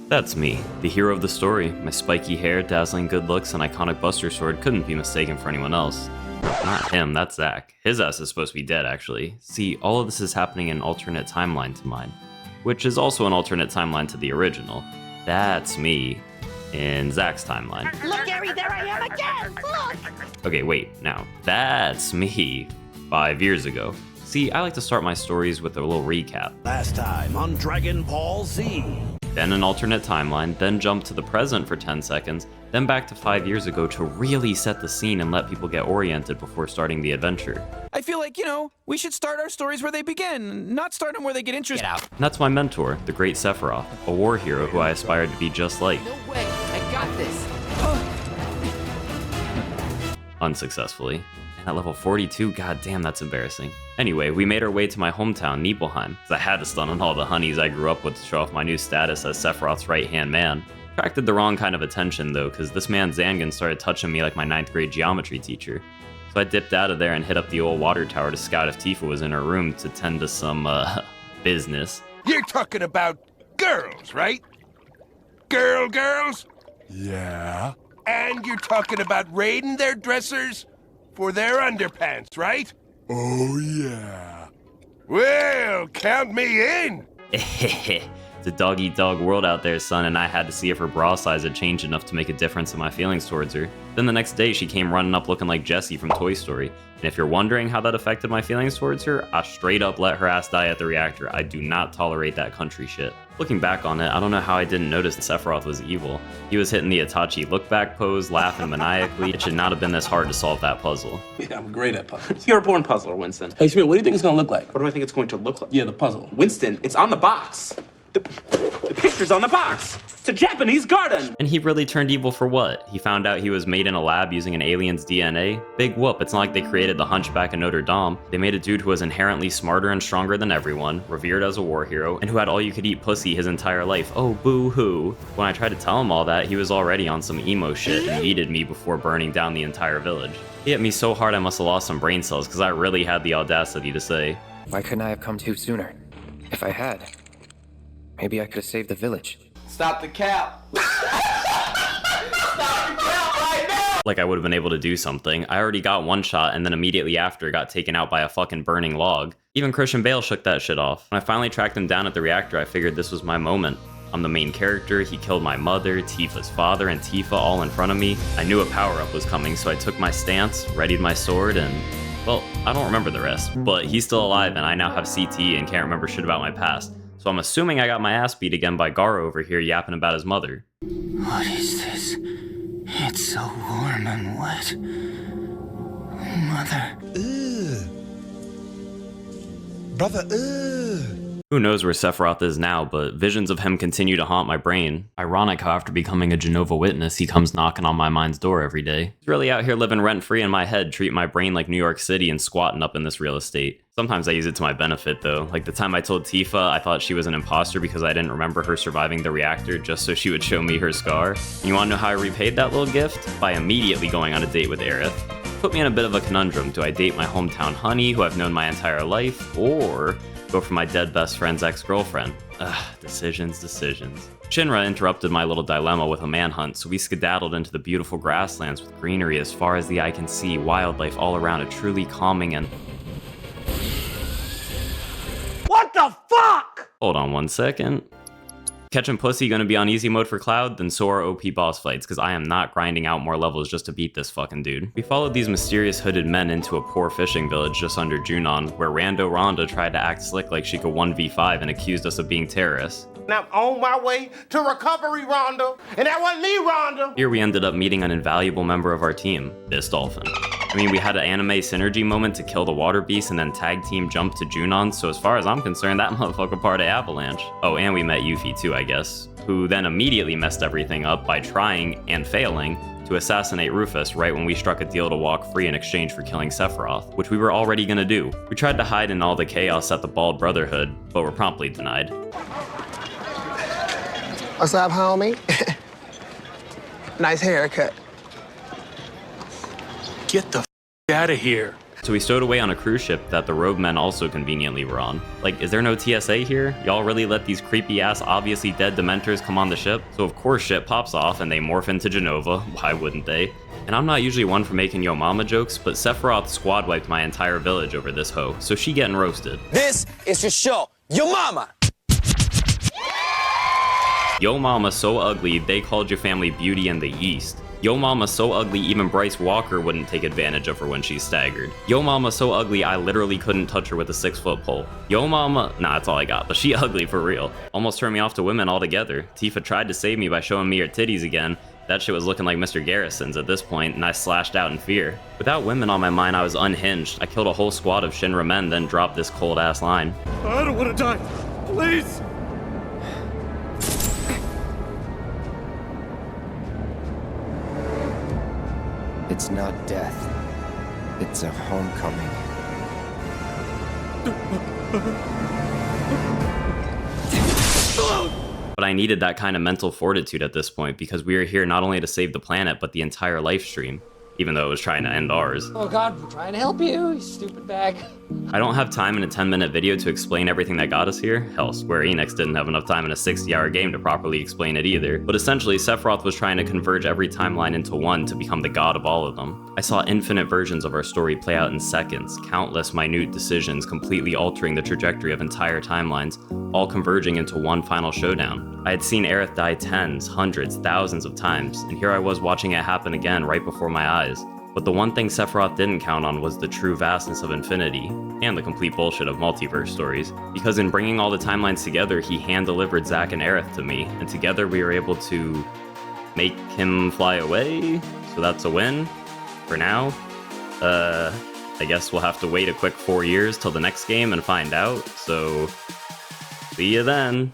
That's me, the hero of the story. My spiky hair, dazzling good looks, and iconic buster sword couldn't be mistaken for anyone else. Not him, that's Zach. His ass is supposed to be dead, actually. See, all of this is happening in an alternate timeline to mine, which is also an alternate timeline to the original. That's me in Zach's timeline. Look, Gary, there I am again! Look! Okay, wait, now, that's me 5 years ago. See, I like to start my stories with a little recap. Last time on Dragon Ball Z. Then an alternate timeline, then jump to the present for 10 seconds, then back to 5 years ago to really set the scene and let people get oriented before starting the adventure. I feel like, we should start our stories where they begin, not start them where they get interested. Get out. And that's my mentor, the great Sephiroth, a war hero who I aspired to be just like. No way, I got this. Unsuccessfully. And at level 42, goddamn, that's embarrassing. Anyway, we made our way to my hometown, Nibelheim, because I had to stun on all the honeys I grew up with to show off my new status as Sephiroth's right-hand man. Attracted the wrong kind of attention though, because this man Zangan started touching me like my 9th grade geometry teacher. So I dipped out of there and hit up the old water tower to scout if Tifa was in her room to tend to some, business. You're talking about girls, right? Girls? Yeah. And you're talking about raiding their dressers for their underpants, right? Oh, yeah. Well, count me in. It's a dog-eat-dog world out there, son, and I had to see if her bra size had changed enough to make a difference in my feelings towards her. Then the next day, she came running up looking like Jessie from Toy Story. And if you're wondering how that affected my feelings towards her, I straight up let her ass die at the reactor. I do not tolerate that country shit. Looking back on it, I don't know how I didn't notice that Sephiroth was evil. He was hitting the Itachi look-back pose, laughing maniacally. It should not have been this hard to solve that puzzle. Yeah, I'm great at puzzles. You're a born puzzler, Winston. Hey, Smith, what do you think it's gonna look like? What do I think it's going to look like? Yeah, the puzzle. Winston, it's on the box. The picture's on the box. It's a Japanese garden. And he really turned evil for what? He found out he was made in a lab using an alien's DNA? Big whoop, it's not like they created the Hunchback of Notre Dame. They made a dude who was inherently smarter and stronger than everyone, revered as a war hero, and who had all-you-could-eat pussy his entire life. Oh, boo-hoo. When I tried to tell him all that, he was already on some emo shit and yeeted me before burning down the entire village. He hit me so hard I must have lost some brain cells, because I really had the audacity to say, "Why couldn't I have come to you sooner? If I had, maybe I could have saved the village." Stop the cap. Stop the cap right now. like I would have been able to do something. I already got one shot and then immediately after got taken out by a fucking burning log. Even Christian Bale shook that shit off. When I finally tracked him down at the reactor, I figured this was my moment. I'm the main character, he killed my mother, Tifa's father, and Tifa all in front of me. I knew a power-up was coming, so I took my stance, readied my sword, and... well, I don't remember the rest, but he's still alive and I now have CT and can't remember shit about my past. So I'm assuming I got my ass beat again by Garo over here yapping about his mother. What is this? It's so warm and wet. Mother. Ugh. Brother, ugh. Who knows where Sephiroth is now, but visions of him continue to haunt my brain. Ironic how after becoming a Jehovah's Witness, he comes knocking on my mind's door every day. He's really out here living rent-free in my head, treating my brain like New York City and squatting up in this real estate. Sometimes I use it to my benefit though, like the time I told Tifa I thought she was an imposter because I didn't remember her surviving the reactor just so she would show me her scar. And you wanna know how I repaid that little gift? By immediately going on a date with Aerith. Put me in a bit of a conundrum. Do I date my hometown honey, who I've known my entire life, or go for my dead best friend's ex-girlfriend? Decisions. Shinra interrupted my little dilemma with a manhunt, so we skedaddled into the beautiful grasslands with greenery as far as the eye can see, wildlife all around, a truly calming and... What the fuck? Hold on one second. Catching pussy gonna be on easy mode for Cloud, then so are OP boss fights, because I am not grinding out more levels just to beat this fucking dude. We followed these mysterious hooded men into a poor fishing village just under Junon, where Rando Rhonda tried to act slick like she could 1v5 and accused us of being terrorists. And I'm on my way to recovery, Rhonda, and that wasn't me, Rhonda! Here we ended up meeting an invaluable member of our team, this dolphin. I mean, we had an anime synergy moment to kill the water beast and then tag team jump to Junon, so as far as I'm concerned, that motherfucker part of Avalanche. Oh, and we met Yuffie too, I guess, who then immediately messed everything up by trying, and failing, to assassinate Rufus right when we struck a deal to walk free in exchange for killing Sephiroth, which we were already gonna do. We tried to hide in all the chaos at the Bald Brotherhood, but were promptly denied. What's up, homie? Nice haircut. Get the out of here. So we stowed away on a cruise ship that the rogue men also conveniently were on. Like, is there no TSA here? Y'all really let these creepy ass obviously dead dementors come on the ship? So of course shit pops off and they morph into Genova, why wouldn't they? And I'm not usually one for making yo mama jokes, but Sephiroth squad wiped my entire village over this hoe, so she getting roasted. This is your show. Your mama. Yo mama so ugly, they called your family Beauty in the East. Yo mama so ugly, even Bryce Walker wouldn't take advantage of her when she staggered. Yo mama so ugly, I literally couldn't touch her with a 6-foot pole. Yo mama, nah, that's all I got, but she ugly for real. Almost turned me off to women altogether. Tifa tried to save me by showing me her titties again. That shit was looking like Mr. Garrison's at this point, and I slashed out in fear. Without women on my mind, I was unhinged. I killed a whole squad of Shinra men, then dropped this cold ass line. I don't want to die. Please. It's not death. It's a homecoming. But I needed that kind of mental fortitude at this point because we were here not only to save the planet, but the entire life stream, even though it was trying to end ours. Oh God, we're trying to help you, you stupid bag. I don't have time in a 10-minute video to explain everything that got us here. Hell, Square Enix didn't have enough time in a 60-hour game to properly explain it either. But essentially, Sephiroth was trying to converge every timeline into one to become the god of all of them. I saw infinite versions of our story play out in seconds, countless minute decisions completely altering the trajectory of entire timelines, all converging into one final showdown. I had seen Aerith die tens, hundreds, thousands of times, and here I was watching it happen again right before my eyes. But the one thing Sephiroth didn't count on was the true vastness of infinity, and the complete bullshit of multiverse stories. Because in bringing all the timelines together, he hand-delivered Zack and Aerith to me, and together we were able to make him fly away, so that's a win. For now, I guess we'll have to wait a quick 4 years till the next game and find out, so see you then.